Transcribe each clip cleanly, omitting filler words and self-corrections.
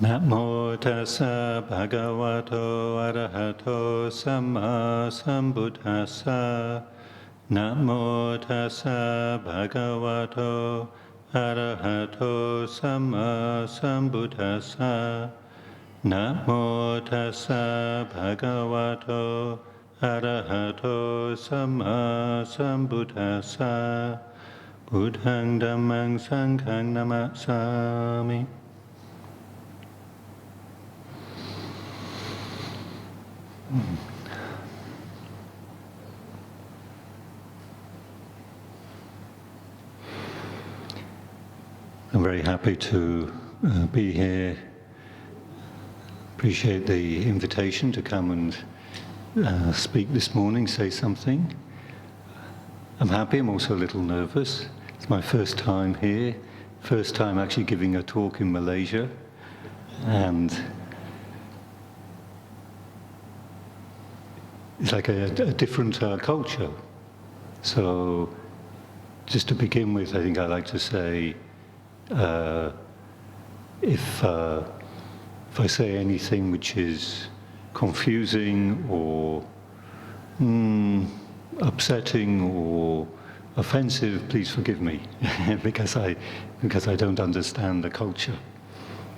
Namo tassa bhagavato arahato samma sambuddhassa. Namo tassa bhagavato arahato samma sambuddhassa. Namo tassa bhagavato arahato samma sambuddhassa. Buddhang dhammang sanghang namasami. I'm very happy to be here. Appreciate the invitation to come and speak this morning, say something. I'm happy, I'm also a little nervous. It's my first time here, first time actually giving a talk in Malaysia. And it's like a different culture. So just to begin with, I think I like to say, if I say anything which is confusing or upsetting or offensive, please forgive me, because I don't understand the culture.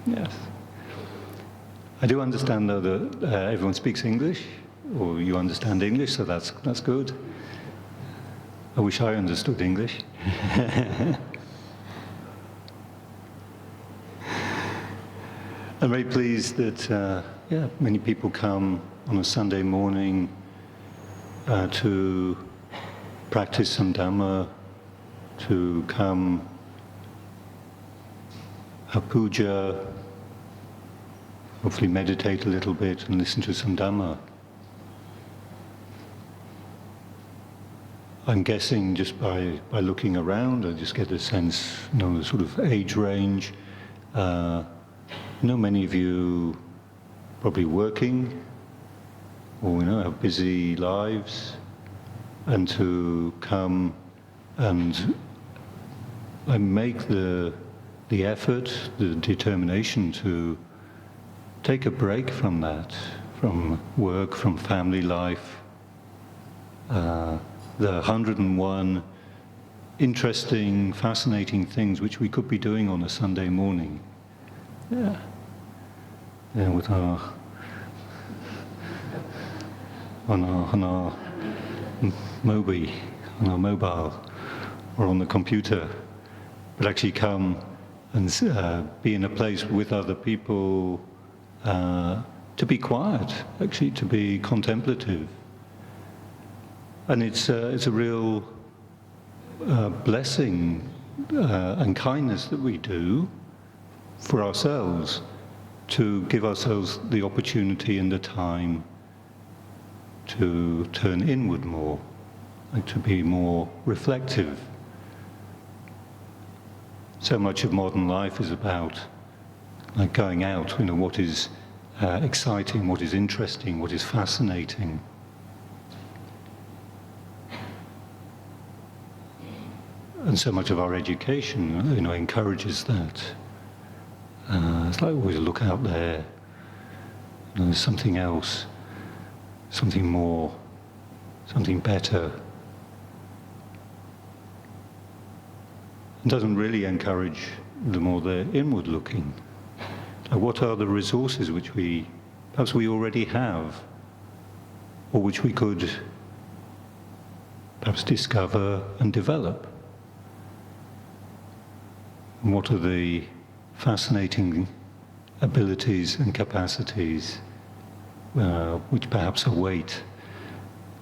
Yes. I do understand though that everyone speaks English, or you understand English, so that's good. I wish I understood English. I'm very pleased that many people come on a Sunday morning to practice some Dhamma, to come have puja, hopefully meditate a little bit and listen to some Dhamma. I'm guessing just by looking around, I just get a sense, the sort of age range. Many of you probably working, or have busy lives, and to come and make the effort, the determination to take a break from that, from work, from family life. The 101 interesting, fascinating things which we could be doing on a Sunday morning. With our on our mobile, or on the computer, but actually come and be in a place with other people, to be quiet, actually to be contemplative. And it's a real blessing and kindness that we do for ourselves, to give ourselves the opportunity and the time to turn inward more, like to be more reflective. So much of modern life is about going out, what is exciting, what is interesting, what is fascinating. And so much of our education, encourages that. It's like always look out there. There's something else, something more, something better. It doesn't really encourage the more the inward looking. What are the resources which perhaps we already have, or which we could perhaps discover and develop? And what are the fascinating abilities and capacities which perhaps await,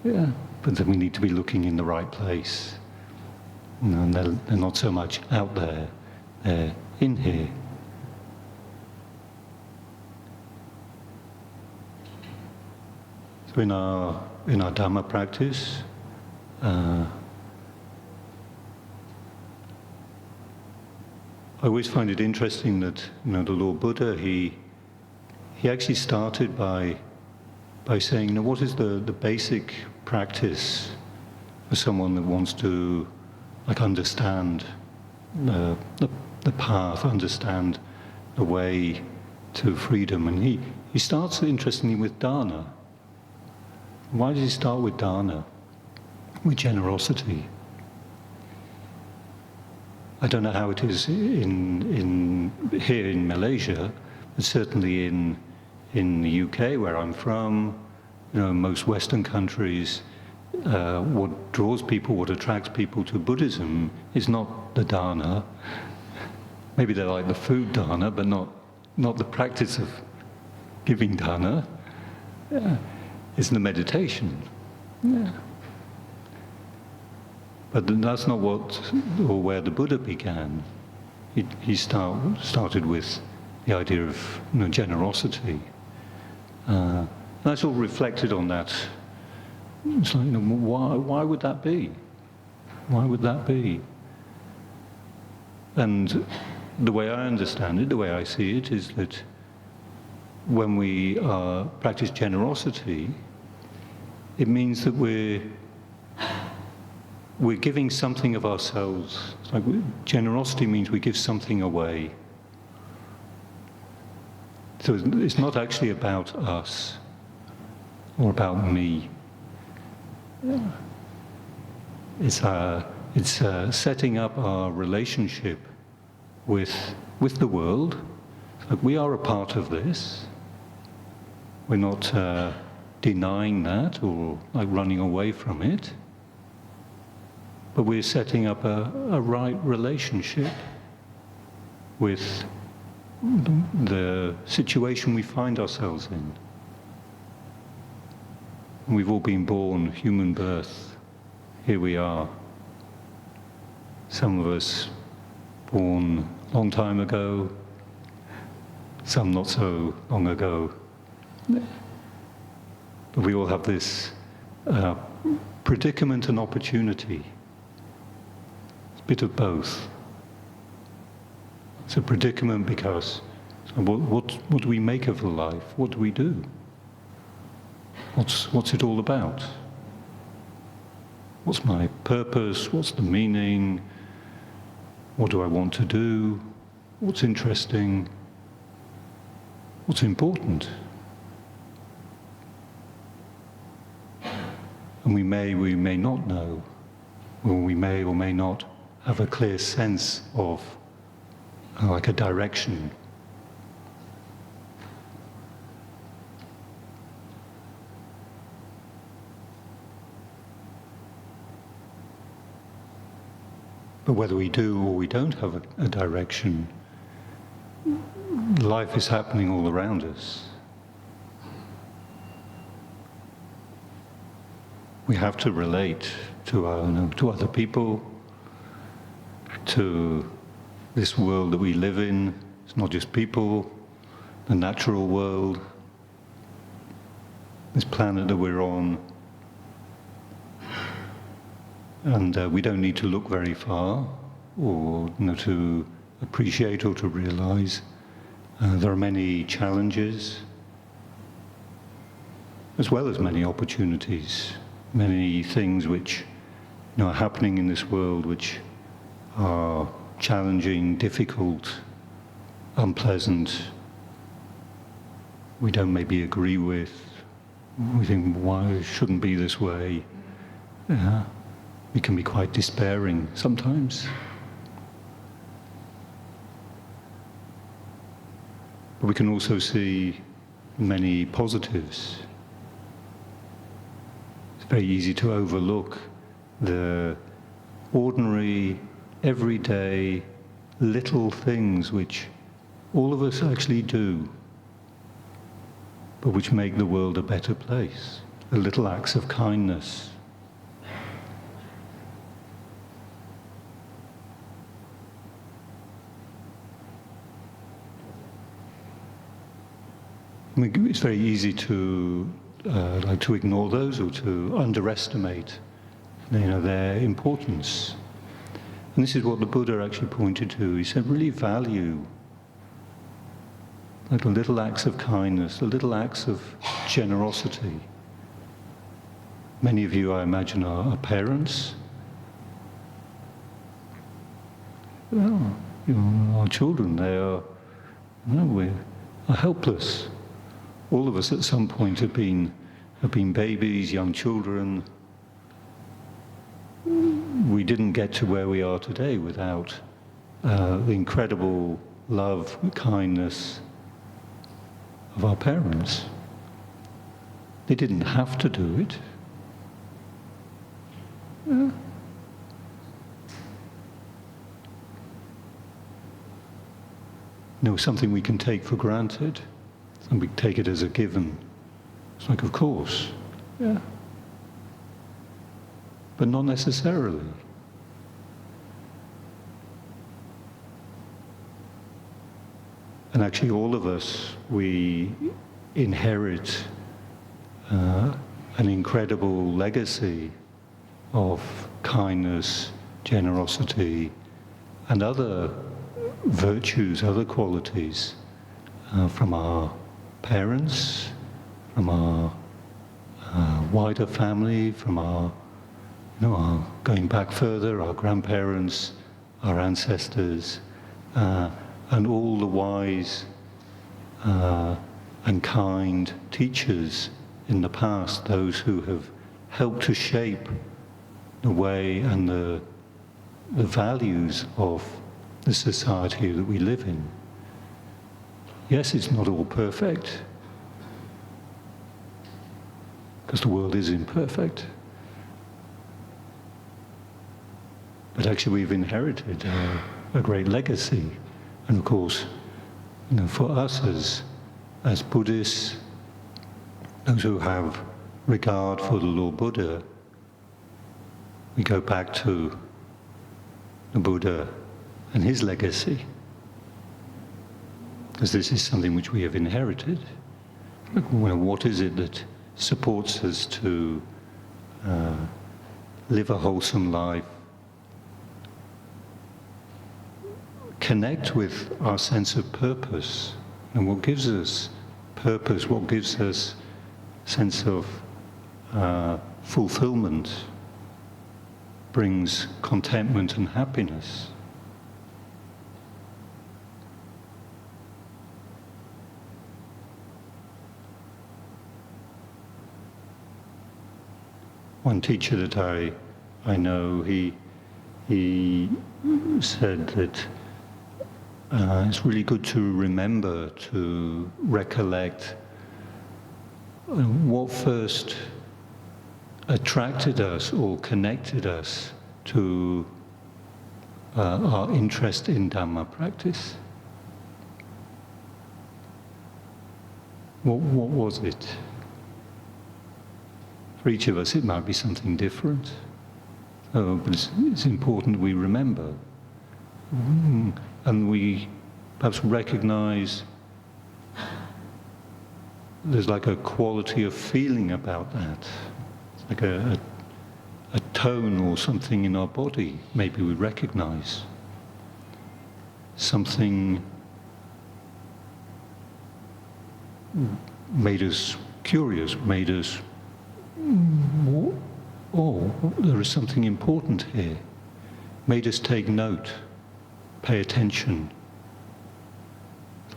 but then we need to be looking in the right place. And they're not so much out there, they're in here. So in our Dhamma practice, I always find it interesting that the Lord Buddha, he actually started by saying, what is the basic practice for someone that wants to understand the path, understand the way to freedom. And he starts, interestingly, with dana. Why does he start with dana? With generosity. I don't know how it is in here in Malaysia, but certainly in the UK, where I'm from, most Western countries, what draws people, what attracts people to Buddhism is not the dana. Maybe they like the food dana, but not the practice of giving dana. It's the meditation. Yeah. But that's not where the Buddha began. He started with the idea of generosity. That's all reflected on that. It's like, why would that be? Why would that be? And the way I understand it, the way I see it, is that when we practice generosity, it means that we're giving something of ourselves. It's like generosity means we give something away. So it's not actually about us or about me. It's setting up our relationship with the world. Like we are a part of this. We're not denying that or like running away from it. But we're setting up a right relationship with the situation we find ourselves in. We've all been born human birth. Here we are. Some of us born a long time ago, some not so long ago. But we all have this predicament and opportunity. It's a bit of both. It's a predicament because what do we make of the life? What do we do? What's it all about? What's my purpose? What's the meaning? What do I want to do? What's interesting? What's important? And we may not know, or we may or may not have a clear sense of like a direction. But whether we do or we don't have a direction, life is happening all around us. We have to relate to other people, to this world that we live in. It's not just people, the natural world, this planet that we're on. And we don't need to look very far or to appreciate or to realize there are many challenges as well as many opportunities, many things which are happening in this world which are challenging, difficult, unpleasant. We don't maybe agree with. We think, why it shouldn't be this way? We can be quite despairing sometimes. But we can also see many positives. It's very easy to overlook the ordinary, everyday, little things which all of us actually do, but which make the world a better place. The little acts of kindness. It's very easy to ignore those or to underestimate, their importance. And this is what the Buddha actually pointed to. He said, really value the little acts of kindness, the little acts of generosity. Many of you, I imagine, are parents. Our children, are helpless. All of us at some point have been babies, young children. We didn't get to where we are today without the incredible love, kindness of our parents. They didn't have to do it. Something we can take for granted, and we take it as a given. It's like, of course, yeah. But not necessarily. And actually all of us, we inherit an incredible legacy of kindness, generosity, and other virtues, other qualities from our parents, from our wider family, from our going back further, our grandparents, our ancestors, and all the wise and kind teachers in the past, those who have helped to shape the way and the values of the society that we live in. Yes, it's not all perfect, because the world is imperfect. But actually we've inherited a great legacy. And of course, for us as Buddhists, those who have regard for the Lord Buddha, we go back to the Buddha and his legacy, because this is something which we have inherited. What is it that supports us to live a wholesome life, connect with our sense of purpose, and what gives us purpose, what gives us sense of fulfillment, brings contentment and happiness. One teacher that I know, he said that it's really good to remember, to recollect what first attracted us or connected us to our interest in Dhamma practice. What was it? For each of us it might be something different, but it's important we remember. And we perhaps recognize there's like a quality of feeling about that. It's like a tone or something in our body, maybe we recognize. Something made us curious, made us, there is something important here. Made us take note, pay attention.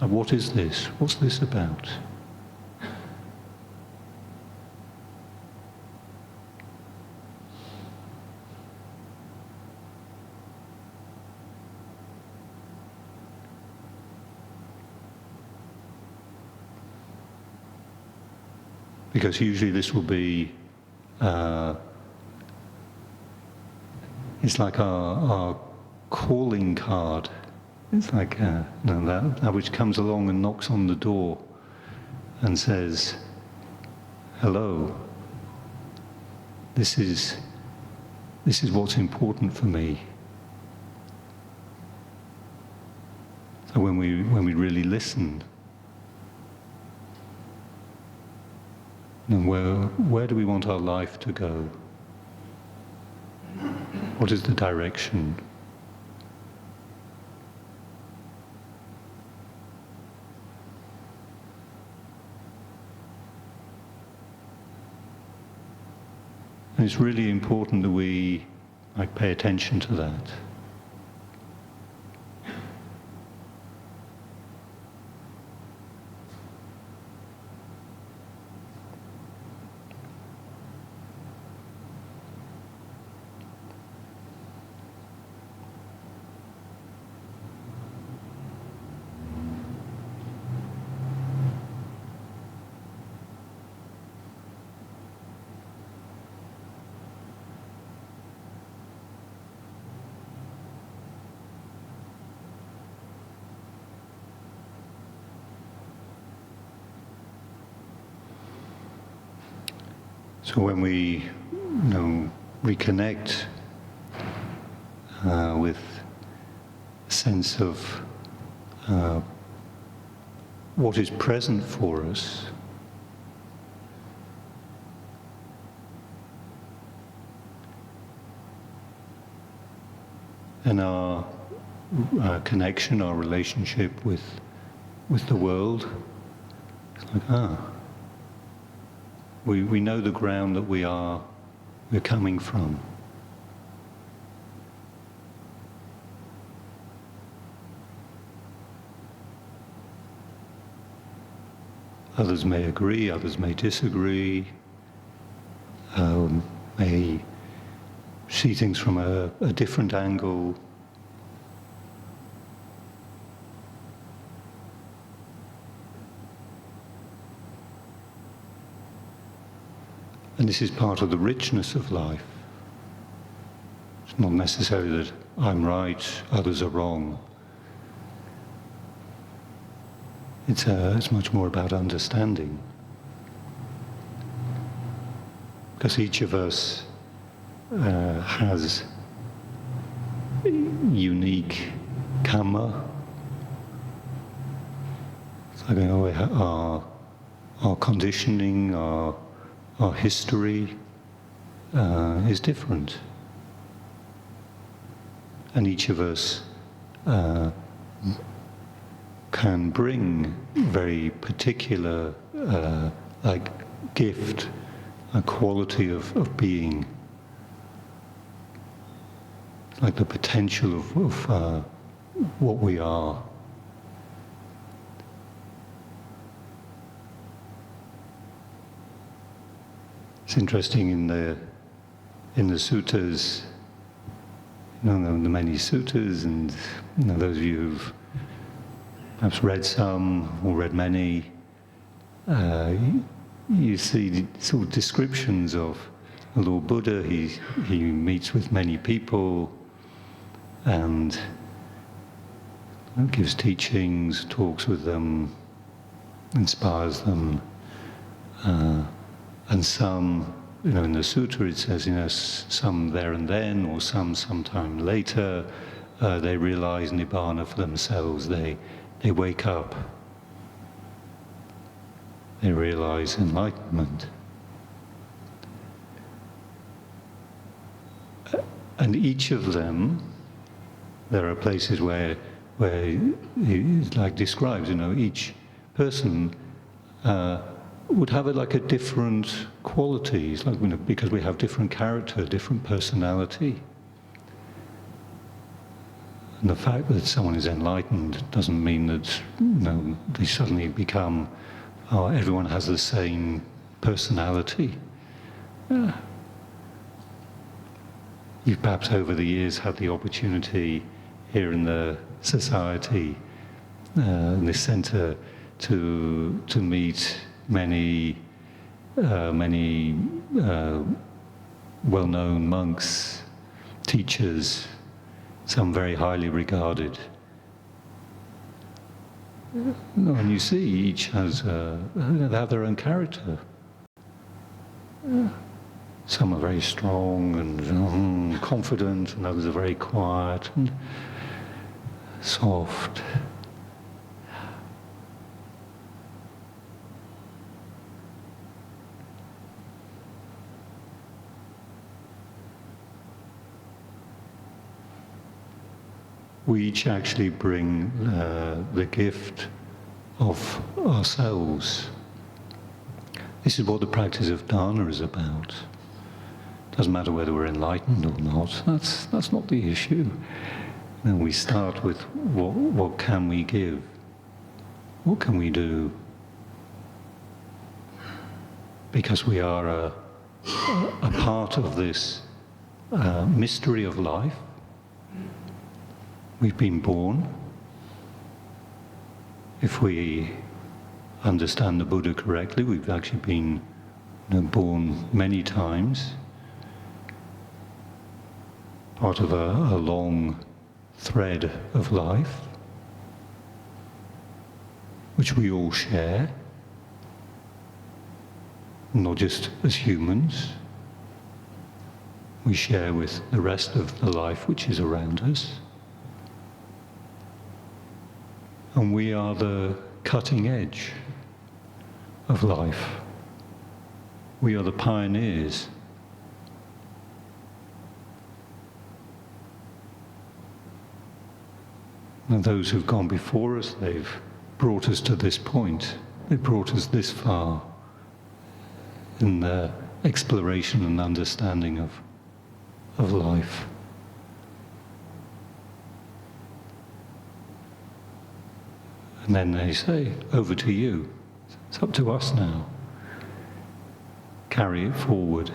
What is this? What's this about? Because usually this will be, it's like our calling card. It's like that which comes along and knocks on the door and says, hello, this is what's important for me. So when we really listen, and where do we want our life to go? What is the direction? And it's really important that we pay attention to that. So when we, reconnect with a sense of what is present for us, and our connection, our relationship with the world, it's like, we know the ground that we're coming from. Others may agree, others may disagree, may see things from a different angle. And this is part of the richness of life. It's not necessarily that I'm right, others are wrong. It's much more about understanding. Because each of us has unique karma. It's like our conditioning, our history is different. And each of us can bring very particular gift, a quality of being, like the potential of what we are. It's interesting in the suttas, the many suttas, and those of you who've perhaps read some or read many, you see sort of descriptions of the Lord Buddha. He meets with many people and gives teachings, talks with them, inspires them. And some, in the sutta it says, some there and then, or some sometime later, they realize nibbana for themselves. They wake up. They realize enlightenment. And each of them, there are places where it like describes, each person would have a different qualities, because we have different character, different personality. And the fact that someone is enlightened doesn't mean that they suddenly become, everyone has the same personality. You've perhaps over the years had the opportunity here in the society, in this centre, to meet many well-known monks, teachers, some very highly regarded. And you see, each has they have their own character. Some are very strong and confident, and others are very quiet and soft. We each actually bring the gift of ourselves. This is what the practice of dana is about. Doesn't matter whether we're enlightened or not. That's not the issue. We start with what can we give? What can we do? Because we are a part of this mystery of life. We've been born. If we understand the Buddha correctly, we've actually been born many times, part of a long thread of life, which we all share. not just as humans. We share with the rest of the life which is around us. And we are the cutting edge of life. We are the pioneers. And those who've gone before us, they've brought us to this point. They've brought us this far in the exploration and understanding of life. And then they say, over to you. It's up to us now. Carry it forward.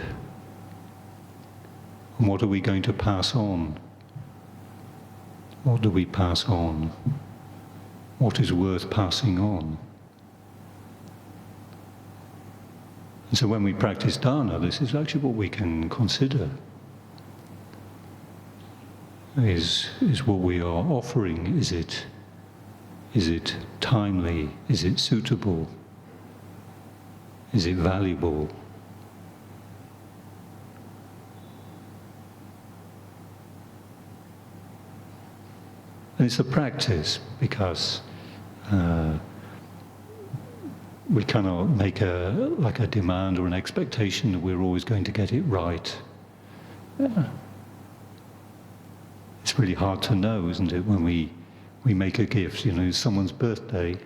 And what are we going to pass on? What do we pass on? What is worth passing on? And so when we practice dana, this is actually what we can consider. Is what we are offering, is it timely? Is it suitable? Is it valuable? And it's a practice because we cannot make a demand or an expectation that we're always going to get it right. Yeah. It's really hard to know, isn't it, when we make a gift, someone's birthday,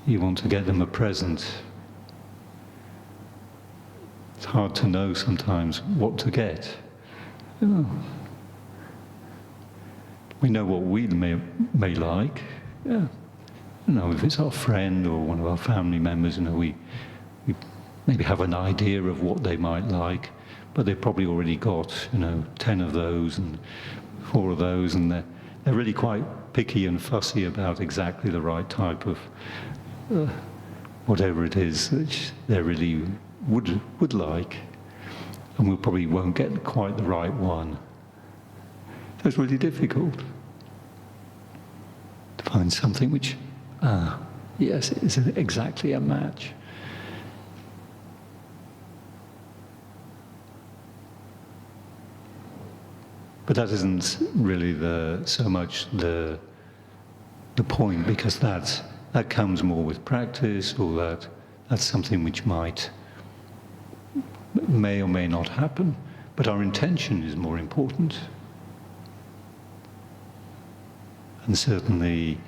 you want to get them a present. It's hard to know sometimes what to get. We know what we may like. Yeah. If it's our friend or one of our family members, we maybe have an idea of what they might like, but they've probably already got, 10 of those and 4 of those, and they're really quite picky and fussy about exactly the right type of whatever it is that they really would like, and we probably won't get quite the right one. So it's really difficult to find something which, yes, it is exactly a match. But that isn't really so much the point, because that comes more with practice, or that's something which may or may not happen. But our intention is more important. And certainly,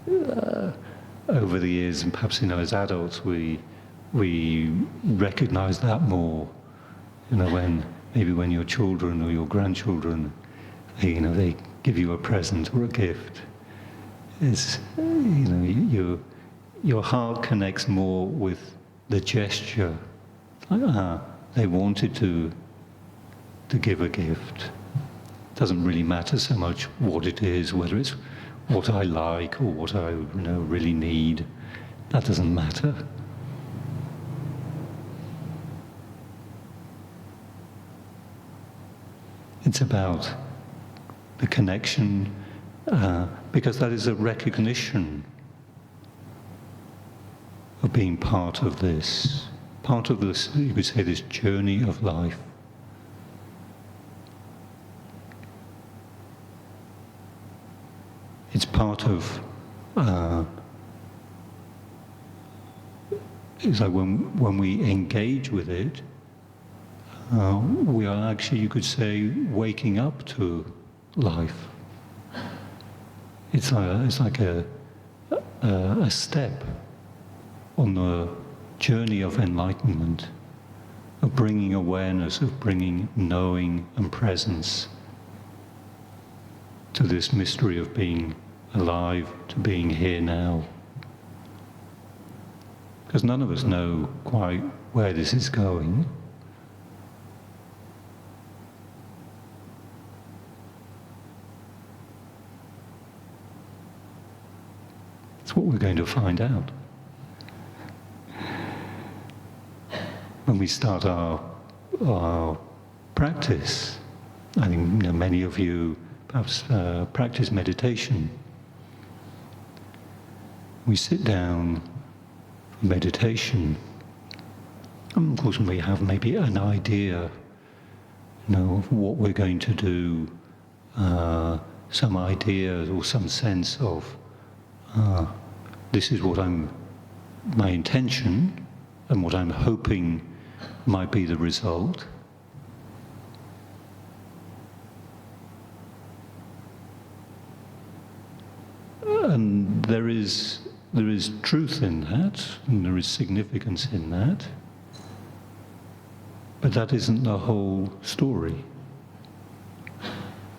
over the years, and perhaps as adults, we recognise that more. When your children or your grandchildren, they give you a present or a gift, your heart connects more with the gesture. They wanted to give a gift. It doesn't really matter so much what it is, whether it's what I like or what I really need. That doesn't matter. It's about the connection, because that is a recognition of being part of this, you could say, this journey of life. It's part of, it's like when we engage with it, we are actually, you could say, waking up to life. It's like a step on the journey of enlightenment, of bringing awareness, of bringing knowing and presence to this mystery of being alive, to being here now. Because none of us know quite where this is going. It's what we're going to find out. When we start our practice, I think many of you perhaps practice meditation. We sit down for meditation, of course, we have maybe an idea, of what we're going to do, some idea or some sense of this is what my intention and what I'm hoping might be the result. And there is truth in that, and there is significance in that, but that isn't the whole story.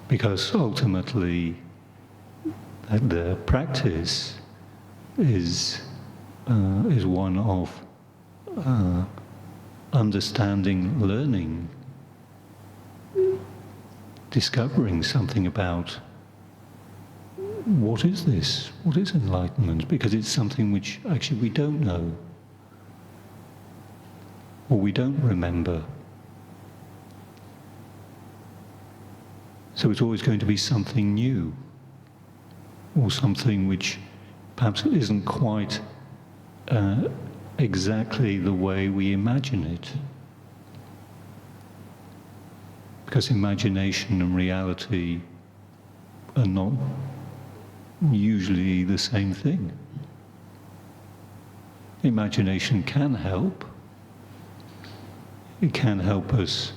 Because ultimately, the practice is one of understanding, learning, discovering something about what is this? What is enlightenment? Because it's something which actually we don't know, or we don't remember. So it's always going to be something new, or something which perhaps isn't quite exactly the way we imagine it. Because imagination and reality are not usually the same thing. Imagination can help. It can help us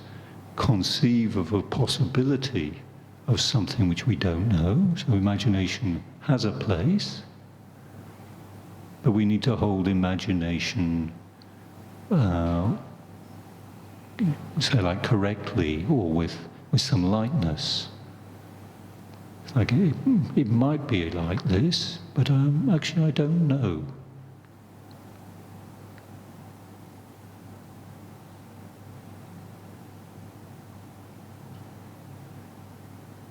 conceive of a possibility of something which we don't know. So imagination has a place, but we need to hold imagination, say like correctly, or with some lightness. It's like, it might be like this, but actually I don't know.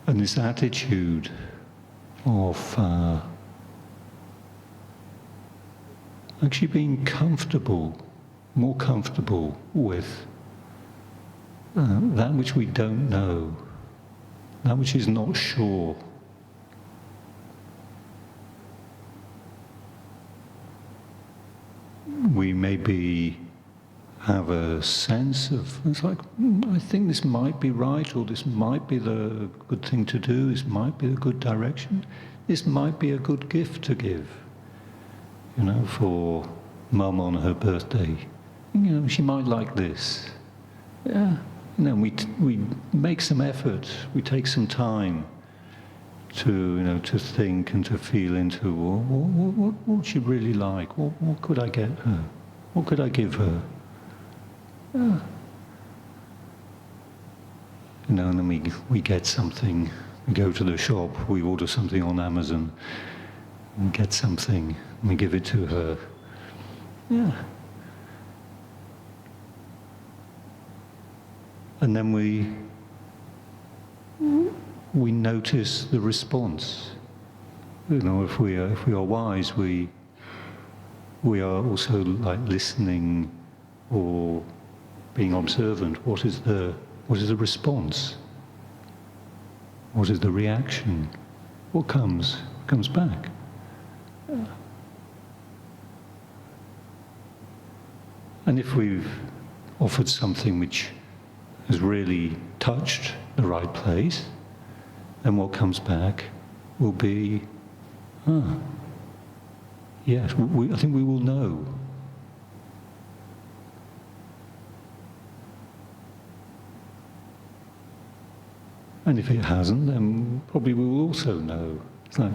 And this attitude of actually being comfortable, more comfortable with that which we don't know, that which is not sure. We maybe have a sense of, it's like, I think this might be right, or this might be the good thing to do, this might be the good direction, this might be a good gift to give, for Mum on her birthday. She might like this. Yeah. We make some effort, we take some time to think and to feel into what she'd really like, what could I get her, what could I give her. Yeah. And then we get something, we go to the shop, we order something on Amazon, and get something, and we give it to her. Yeah. And then we notice the response. If we are wise, we are also like listening or being observant. What is the response? What is the reaction? What comes back? Yeah. And if we've offered something which has really touched the right place, then what comes back will be, yes, I think we will know. And if it hasn't, then probably we will also know. It's like,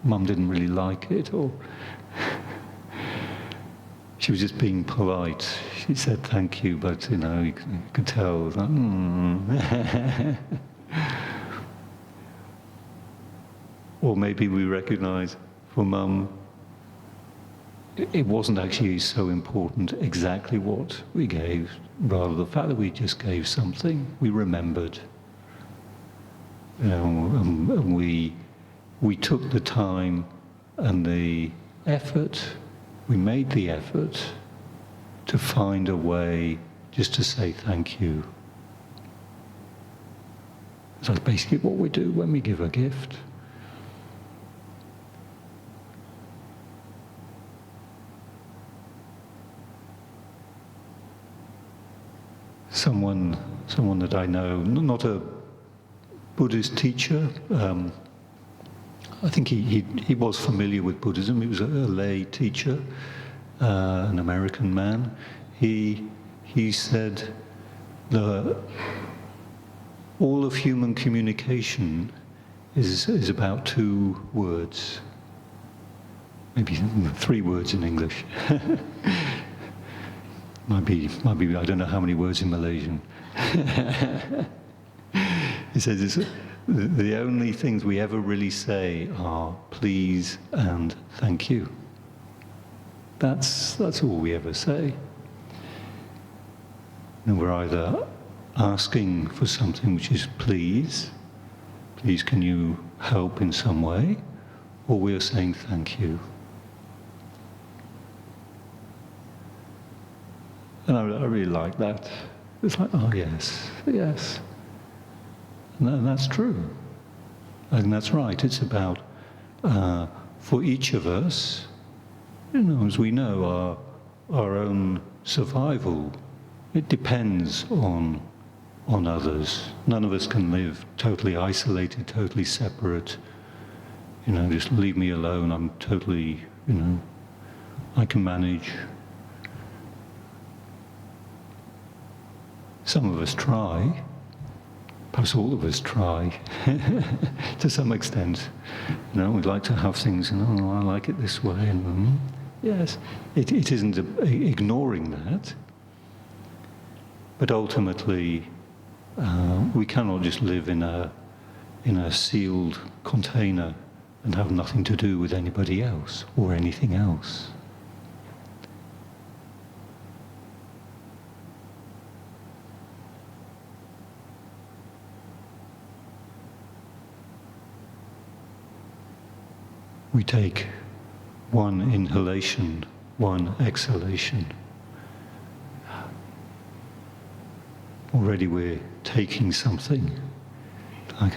Mum didn't really like it, or she was just being polite. She said thank you, but you could tell. Like, Or maybe we recognise for Mum, it wasn't actually so important exactly what we gave, rather the fact that we just gave something, we remembered. And we took the time and the effort, we made the effort to find a way just to say thank you. So that's basically what we do when we give a gift. someone that I know, not a Buddhist teacher. I think he was familiar with Buddhism. He was a lay teacher, an American man. He said that all of human communication is about 2 words, maybe 3 words in English. might be. I don't know how many words in Malaysian. He says the only things we ever really say are please and thank you. That's all we ever say. And we're either asking for something which is please can you help in some way, or we're saying thank you. And I really like that. It's like, oh yes. And that's true. I think that's right. It's about, for each of us, as we know, our own survival. It depends on others. None of us can live totally isolated, totally separate. Just leave me alone. I'm totally, I can manage. Some of us try. Perhaps all of us try, to some extent. We'd like to have things, I like it this way. And yes, it isn't ignoring that. But ultimately, we cannot just live in a sealed container and have nothing to do with anybody else or anything else. We take one inhalation, one exhalation. Already we're taking something, like,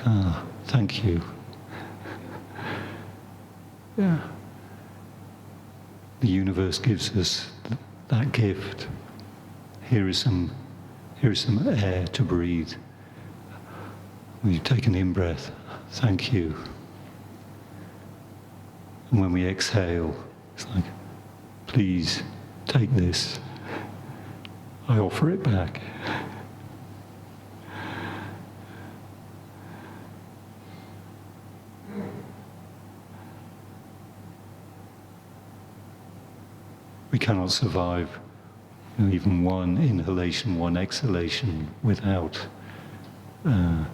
thank you. Yeah. The universe gives us that gift. Here is some air to breathe. We've taken in breath, thank you. And when we exhale, it's like, please take this. I offer it back. We cannot survive even one inhalation, one exhalation without the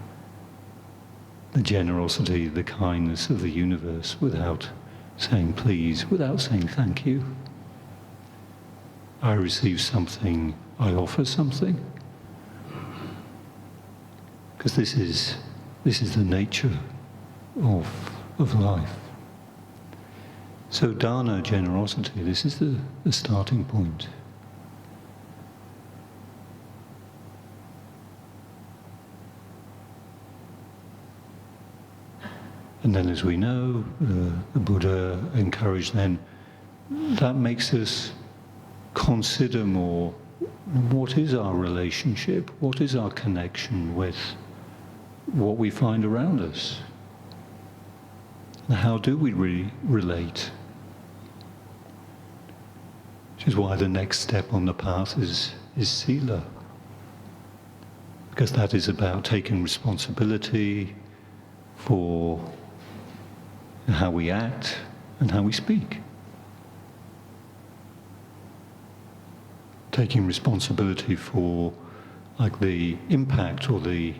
generosity, the kindness of the universe, without saying please, without saying thank you. I receive something, I offer something. Because this is the nature of life. So dana, generosity, this is the starting point. And then, as we know, the Buddha encouraged then, that makes us consider more, what is our relationship, what is our connection with what we find around us? And how do we relate? Which is why the next step on the path is sila. Because that is about taking responsibility for how we act and how we speak. Taking responsibility for, like, the impact or the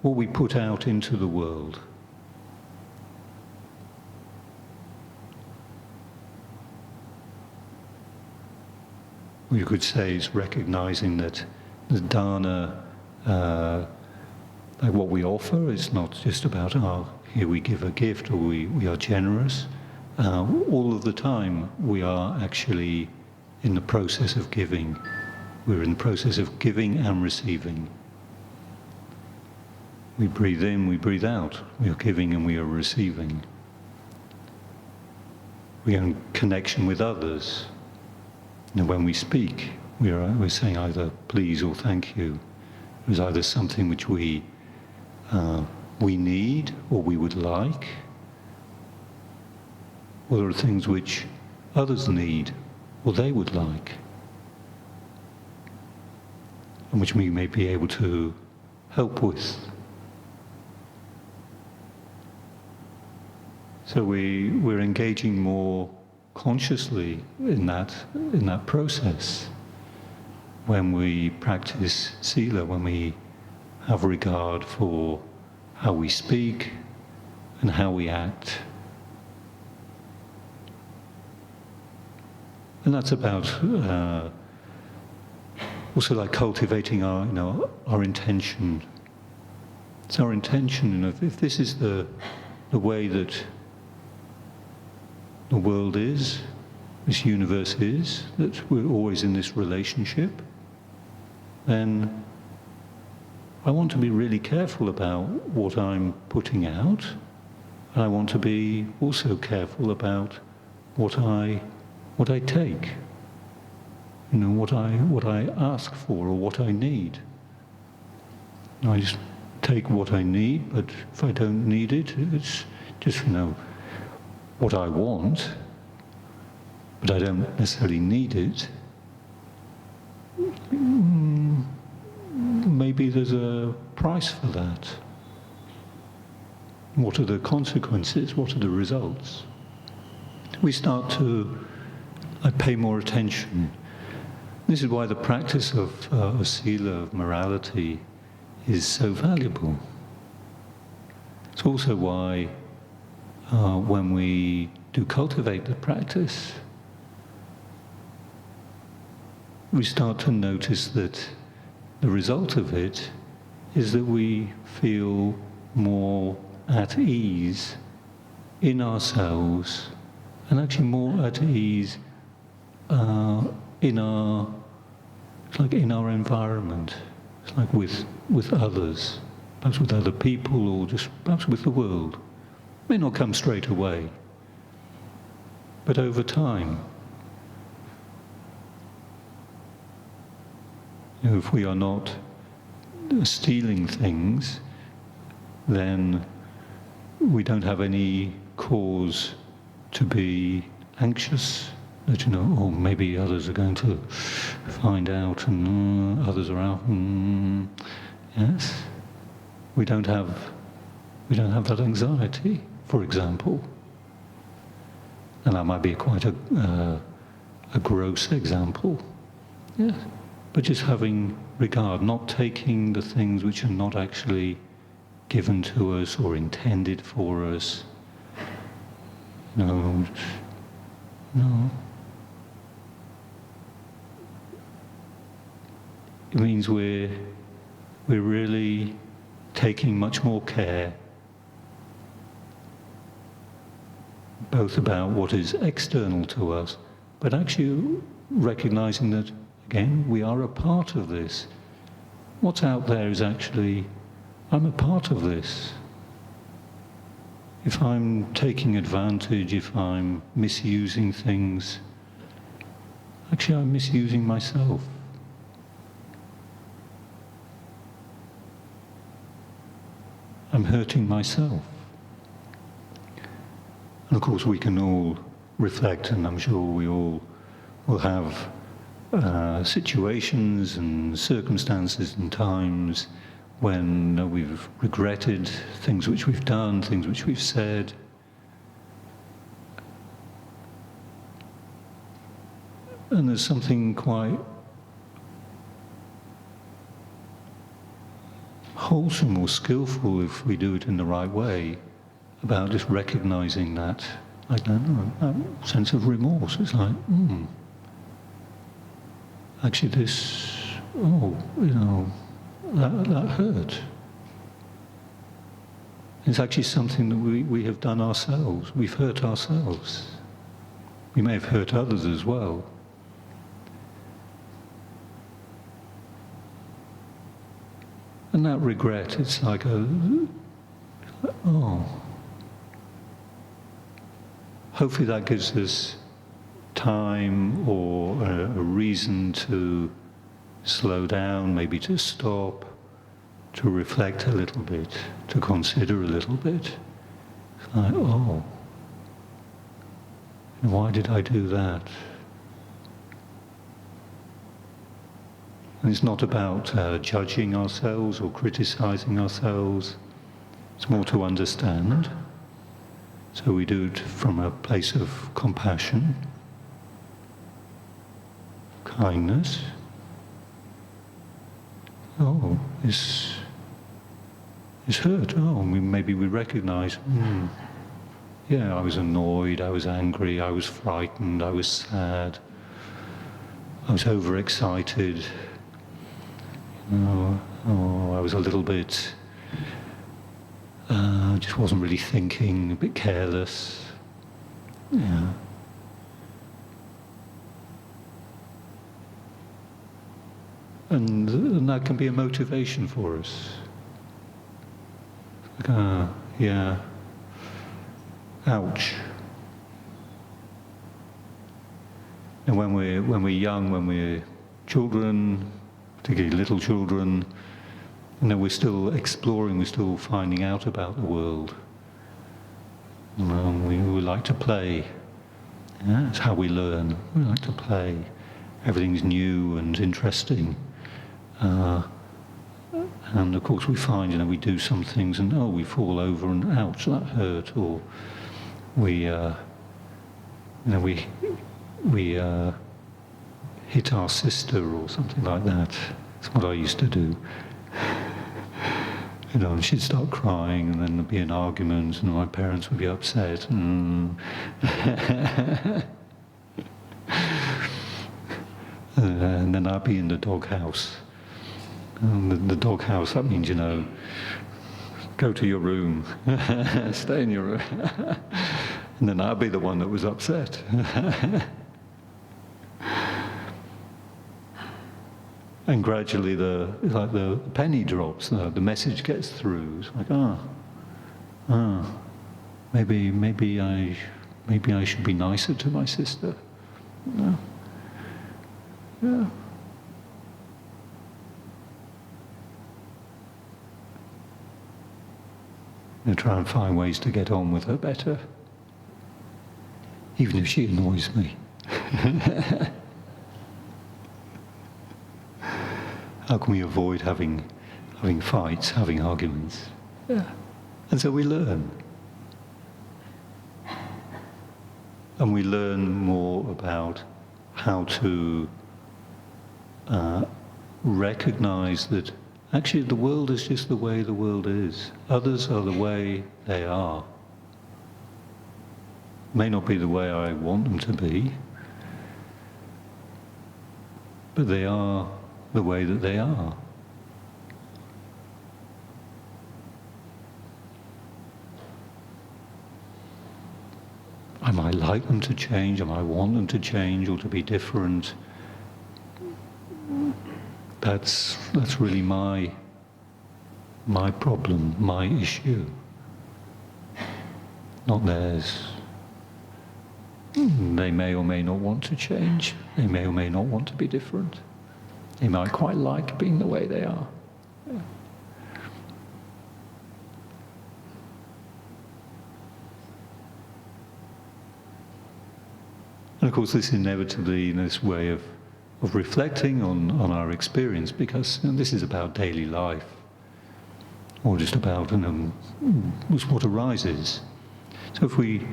what we put out into the world. You could say it's recognizing that the dana, like what we offer, is not just about, here we give a gift or we are generous. All of the time we are actually in the process of giving. We're in the process of giving and receiving. We breathe in, we breathe out. We are giving and we are receiving. we're in connection with others. When we speak, we're saying either please or thank you. There's either something which we need or we would like, or there are things which others need or they would like, and which we may be able to help with. So we're engaging more consciously in that process when we practice sila, when we have regard for how we speak and how we act. And that's about also like cultivating our intention. It's our intention, if this is the way that the world is, this universe is, that we're always in this relationship, then I want to be really careful about what I'm putting out, and I want to be also careful about what I take, what I ask for or what I need. I just take what I need, but if I don't need it, it's just what I want, but I don't necessarily need it. Maybe there's a price for that. What are the consequences? What are the results? We start to pay more attention. This is why the practice of sila, of morality, is so valuable. It's also why when we do cultivate the practice, we start to notice that the result of it is that we feel more at ease in ourselves, and actually more at ease in our environment. It's like with others, perhaps with other people, or just perhaps with the world. May not come straight away, but over time. If we are not stealing things, then we don't have any cause to be anxious that, oh, maybe others are going to find out and others are out. Yes, we don't have that anxiety, for example. And that might be quite a gross example. Yes. But just having regard, not taking the things which are not actually given to us or intended for us. No. It means we're really taking much more care, both about what is external to us, but actually recognizing that, again, we are a part of this. What's out there is actually, I'm a part of this. If I'm taking advantage, if I'm misusing things, actually I'm misusing myself. I'm hurting myself. And of course we can all reflect, and I'm sure we all will have situations and circumstances and times when we've regretted things which we've done, things which we've said. And there's something quite wholesome or skillful, if we do it in the right way, about just recognizing that, like that sense of remorse. It's like, actually this, that hurt. It's actually something that we have done ourselves. We've hurt ourselves. We may have hurt others as well. And that regret, it's like hopefully that gives us time or a reason to slow down, maybe to stop, to reflect a little bit, to consider a little bit. It's like, oh, why did I do that? And it's not about judging ourselves or criticizing ourselves. It's more to understand. So we do it from a place of compassion, kindness. Oh, it's hurt. Oh, maybe we recognize, yeah, I was annoyed, I was angry, I was frightened, I was sad, I was overexcited. I was a little bit, just wasn't really thinking, a bit careless. Yeah. And that can be a motivation for us. Like, yeah, ouch. And when we're young, when we're children, particularly little children, we're still exploring, we're still finding out about the world. We like to play. Yeah, that's how we learn. We like to play. Everything's new and interesting. And of course we find, we do some things and we fall over and ouch, that hurt, or we hit our sister or something like that. That's what I used to do. And she'd start crying, and then there'd be an argument, and my parents would be upset. And then I'd be in the doghouse. The doghouse, that means, go to your room, stay in your room. And then I'd be the one that was upset. And gradually the penny drops, the message gets through. It's like, maybe I should be nicer to my sister. Yeah. I try and find ways to get on with her better, even if she annoys me. How can we avoid having fights, having arguments? Yeah. And so we learn. And we learn more about how to recognize that actually the world is just the way the world is. Others are the way they are. May not be the way I want them to be, but they are the way that they are. I might like them to change, I might want them to change or to be different. That's really my problem, my issue, not theirs. They may or may not want to change. They may or may not want to be different. They might quite like being the way they are. Yeah. And of course this inevitably, this way of reflecting on our experience, because this is about daily life, or just about what arises. So if we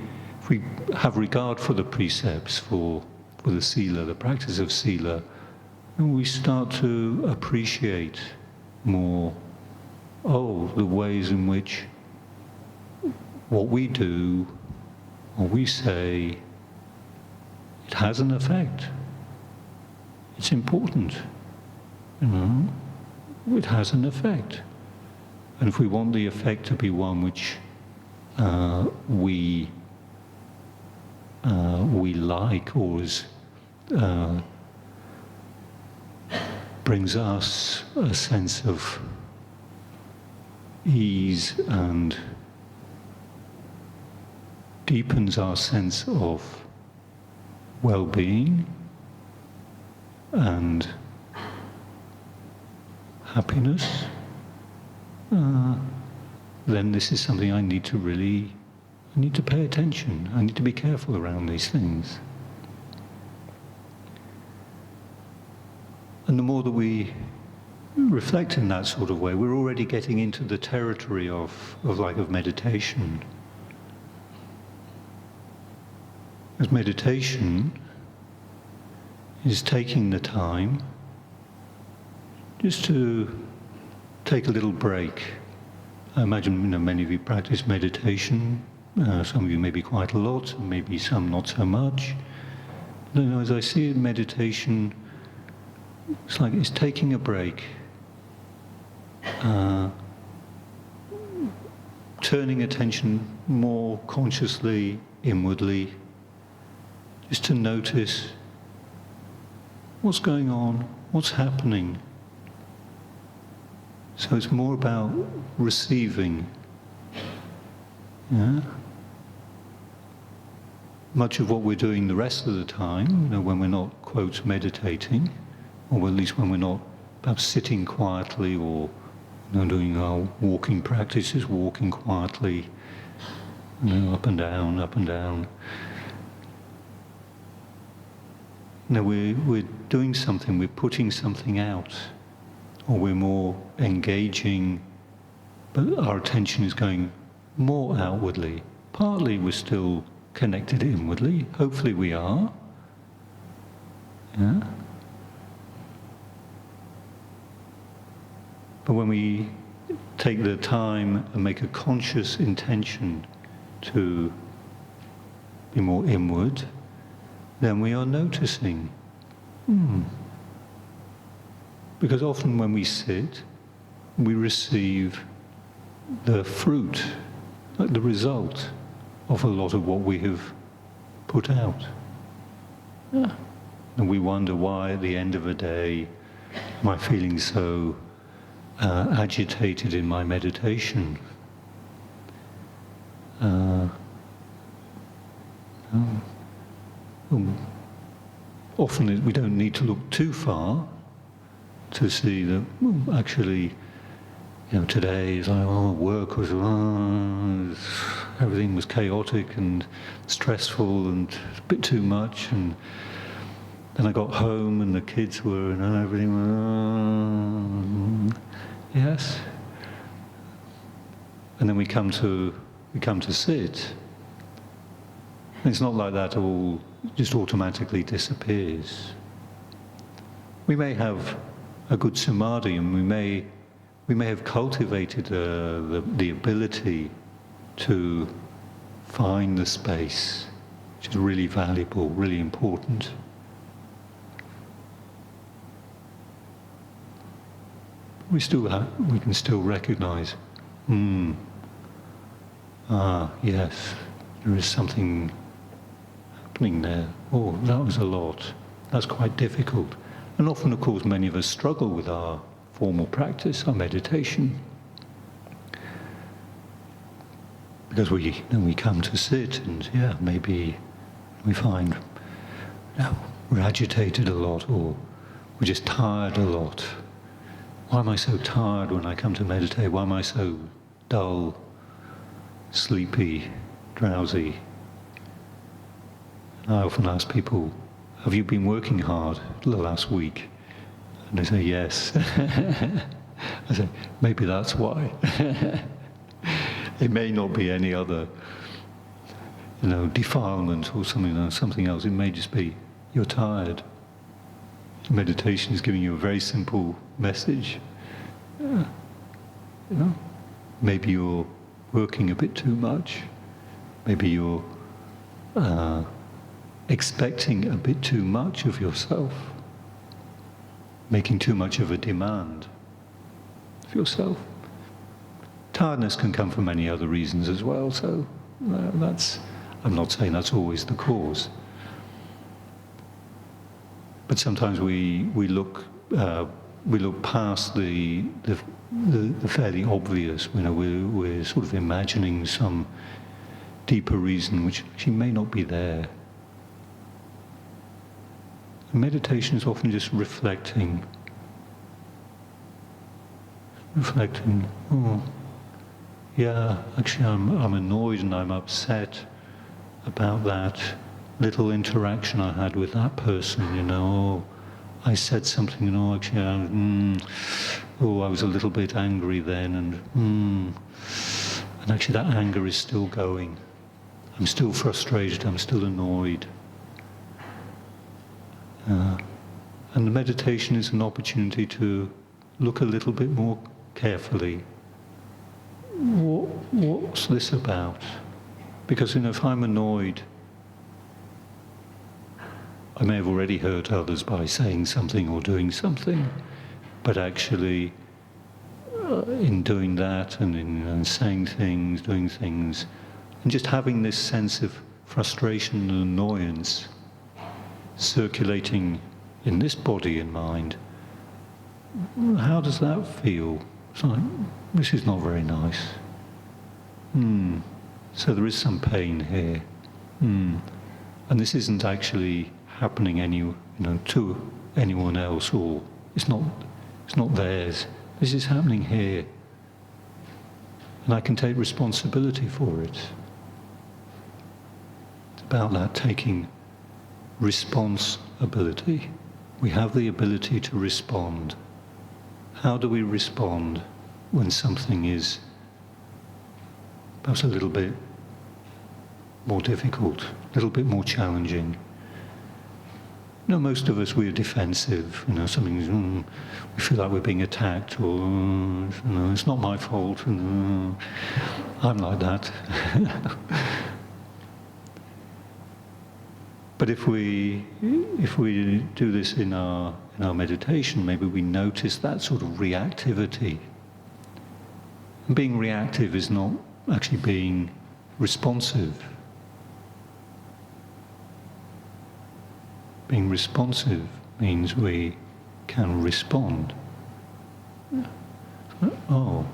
have regard for the precepts, for the sila, the practice of sila, and we start to appreciate more, the ways in which what we do, what we say, it has an effect. It's important. It has an effect. And if we want the effect to be one which we like, or brings us a sense of ease and deepens our sense of well-being and happiness, then this is something I need to pay attention. I need to be careful around these things. And the more that we reflect in that sort of way, we're already getting into the territory of meditation. Because meditation is taking the time just to take a little break. I imagine many of you practice meditation. Some of you maybe quite a lot, maybe some not so much. But, as I see it, meditation, it's like it's taking a break, turning attention more consciously, inwardly, just to notice what's going on, what's happening. So it's more about receiving. Yeah? Much of what we're doing the rest of the time, when we're not, quote, meditating, or at least when we're not perhaps sitting quietly or doing our walking practices, walking quietly, up and down, up and down. We're doing something, we're putting something out, or we're more engaging, but our attention is going more outwardly. Partly we're still connected inwardly, hopefully we are. Yeah? But when we take the time and make a conscious intention to be more inward, then we are noticing. Because often when we sit, we receive the fruit, like the result of a lot of what we have put out. Yeah. And we wonder why at the end of a day am I feeling so agitated in my meditation. Often we don't need to look too far to see that actually, today is like, work was, everything was chaotic and stressful and a bit too much, and then I got home and the kids were, everything was, yes. And then we come to sit. And it's not like that all just automatically disappears. We may have a good samadhi, and we may have cultivated the ability to find the space, which is really valuable, really important. We can still recognize, yes, there is something happening there. Oh, that was a lot. That's quite difficult. And often, of course, many of us struggle with our formal practice, our meditation. Because we come to sit and, maybe we find, we're agitated a lot, or we're just tired a lot. Why am I so tired when I come to meditate? Why am I so dull, sleepy, drowsy? And I often ask people, have you been working hard the last week? And they say, yes. I say, maybe that's why. It may not be any other, defilement or something else. It may just be, you're tired. Meditation is giving you a very simple message. Maybe you're working a bit too much. Maybe you're expecting a bit too much of yourself, making too much of a demand of yourself. Tiredness can come from many other reasons as well, so I'm not saying that's always the cause. But sometimes we look past the fairly obvious. We're sort of imagining some deeper reason which actually may not be there. And meditation is often just reflecting, oh, yeah, actually I'm annoyed and I'm upset about that little interaction I had with that person, you know. I said something, you know, actually, I was a little bit angry then, and actually that anger is still going. I'm still frustrated, I'm still annoyed. And the meditation is an opportunity to look a little bit more carefully. What's this about? Because, you know, if I'm annoyed, I may have already hurt others by saying something or doing something, but actually in doing that and in saying things, doing things, and just having this sense of frustration and annoyance circulating in this body and mind, how does that feel? It's like, this is not very nice. So there is some pain here. And this isn't actually happening to anyone else, or it's not theirs. This is happening here. And I can take responsibility for it. It's about that, taking responsibility. We have the ability to respond. How do we respond when something is perhaps a little bit more difficult, a little bit more challenging? You know, most of us, we're defensive. You know, something, we feel like we're being attacked, or you know, it's not my fault. And, I'm like that. But if we do this in our meditation, maybe we notice that sort of reactivity. And being reactive is not actually being responsive. Being responsive means we can respond. Oh.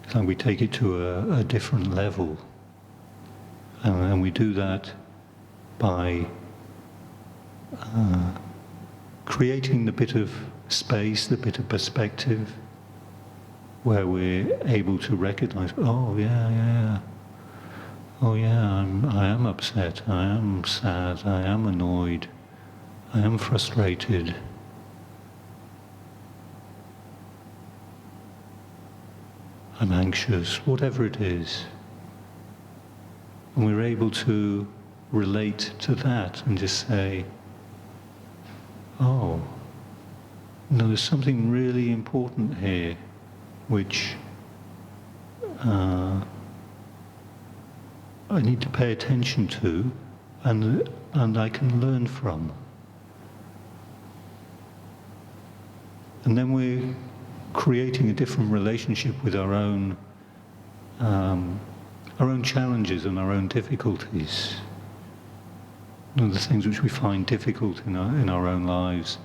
It's like we take it to a different level. And we do that by creating the bit of space, the bit of perspective, where we're able to recognize, oh yeah, I am upset, I am sad, I am annoyed, I am frustrated. I'm anxious, whatever it is. And we're able to relate to that and just say, oh, no, there's something really important here which I need to pay attention to and I can learn from. And then we're creating a different relationship with our own challenges and our own difficulties. You know, the things which we find difficult in our own lives,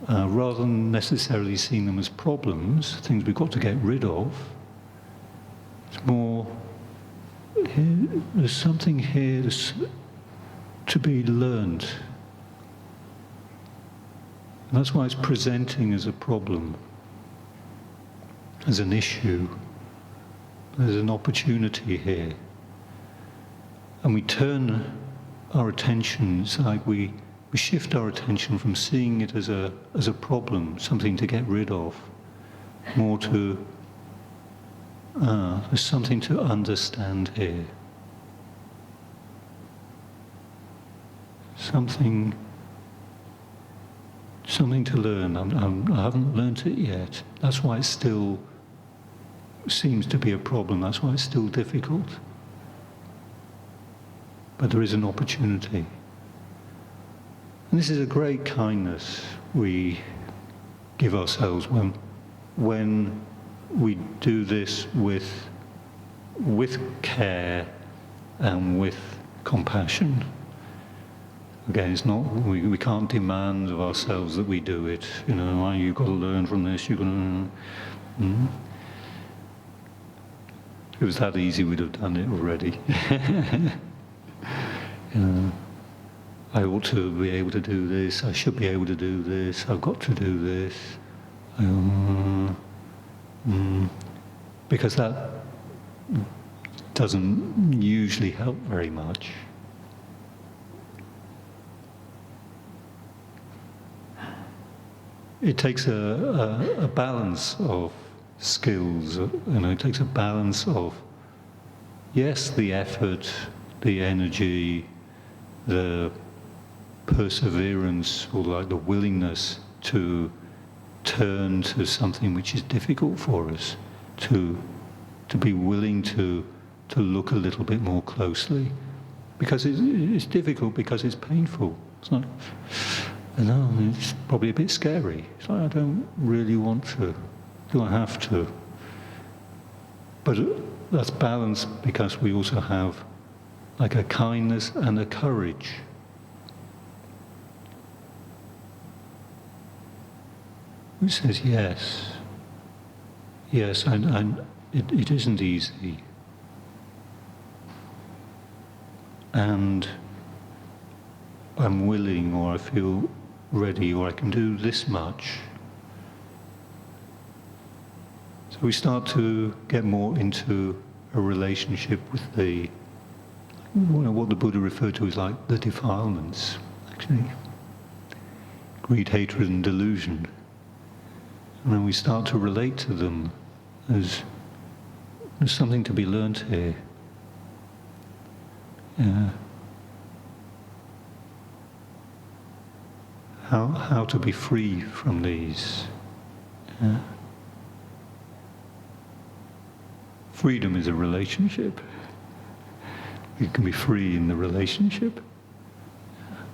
rather than necessarily seeing them as problems, things we've got to get rid of. It's more, there's something here to be learned. And that's why it's presenting as a problem, as an issue. There's an opportunity here. And we turn our attention, it's like we shift our attention from seeing it as a problem, something to get rid of, more to, there's something to understand here. Something to learn. I haven't learnt it yet. That's why it still seems to be a problem. That's why it's still difficult. But there is an opportunity. And this is a great kindness we give ourselves when we do this with care and with compassion. Again, it's not, we can't demand of ourselves that we do it. You know, "Oh, you've got to learn from this, you've got to..." If it was that easy, we'd have done it already. You know, I ought to be able to do this, I should be able to do this, I've got to do this. Because that doesn't usually help very much. It takes a balance of skills, you know, it takes a balance of, yes, the effort, the energy, the perseverance, or like the willingness to turn to something which is difficult for us, to be willing to look a little bit more closely, because it's difficult, because it's painful. It's not, I know, it's probably a bit scary. It's like, I don't really want to. Do I have to? But that's balanced because we also have like a kindness and a courage. Which says, yes, and it isn't easy. And I'm willing, or I feel ready, or I can do this much. So we start to get more into a relationship with what the Buddha referred to as like the defilements, actually. Greed, hatred and delusion. And then we start to relate to them as there's something to be learnt here. How to be free from these. Freedom is a relationship. You can be free in the relationship.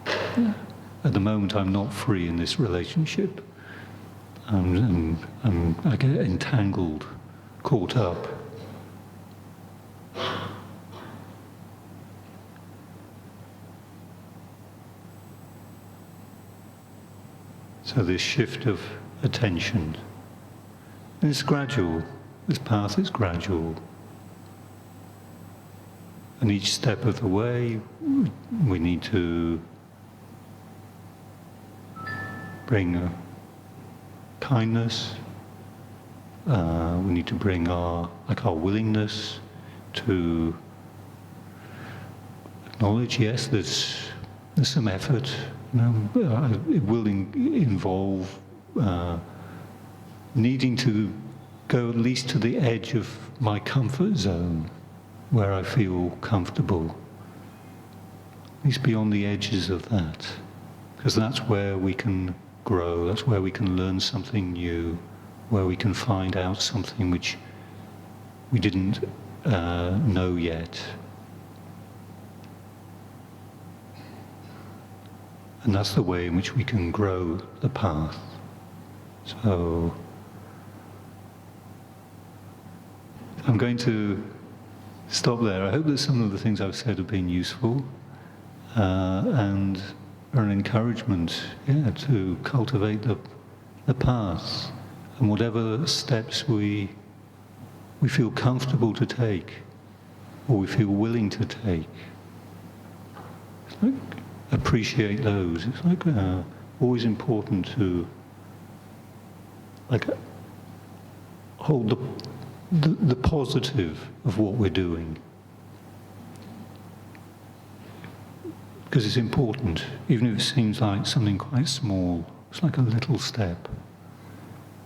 At the moment, I'm not free in this relationship. I get entangled, caught up. So this shift of attention, and it's gradual. This path is gradual. And each step of the way, we need to bring kindness. We need to bring our willingness to acknowledge, yes, there's some effort. You know, it will involve needing to go at least to the edge of my comfort zone, where I feel comfortable. At least beyond the edges of that, because that's where we can grow, that's where we can learn something new, where we can find out something which we didn't know yet. And that's the way in which we can grow the path. So I'm going to stop there. I hope that some of the things I've said have been useful and are an encouragement, to cultivate the path, and whatever steps we feel comfortable to take, or we feel willing to take. It's like, appreciate those. It's like always important to hold the positive of what we're doing. Because it's important, even if it seems like something quite small. It's like a little step.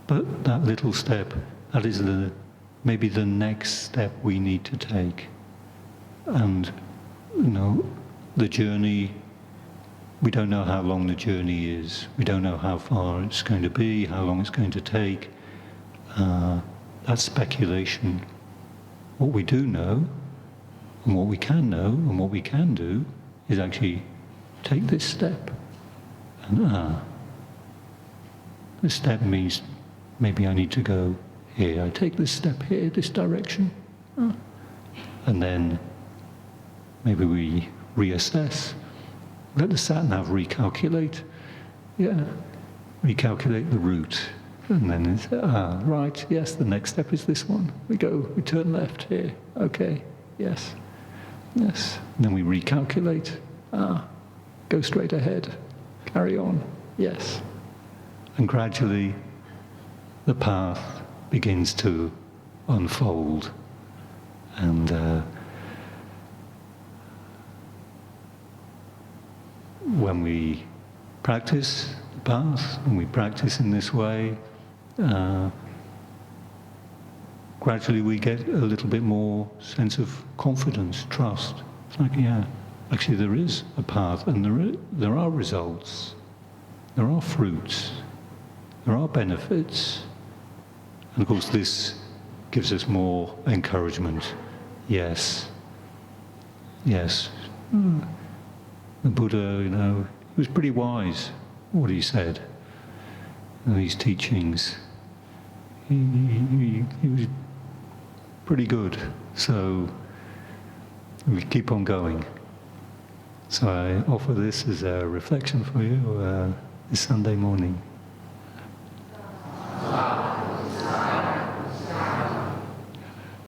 But that little step, that is maybe the next step we need to take. And, the journey, we don't know how long the journey is. We don't know how far it's going to be, how long it's going to take. That's speculation. What we do know, and what we can know, and what we can do, is actually take this step. And this step means maybe I need to go here. I take this step here, this direction. And then maybe we reassess. let the sat-nav recalculate. Yeah, recalculate the route. And then it's, right, yes, the next step is this one. We turn left here. Okay, yes, yes. And then we recalculate. Go straight ahead. Carry on. Yes. And gradually, the path begins to unfold. And when we practice the path, when we practice in this way, gradually we get a little bit more sense of confidence, trust. It's like, yeah, actually there is a path, and there are results, there are fruits, there are benefits. And of course this gives us more encouragement. Yes, yes. The Buddha, he was pretty wise, what he said in these teachings. He was pretty good, so we keep on going. So I offer this as a reflection for you this Sunday morning.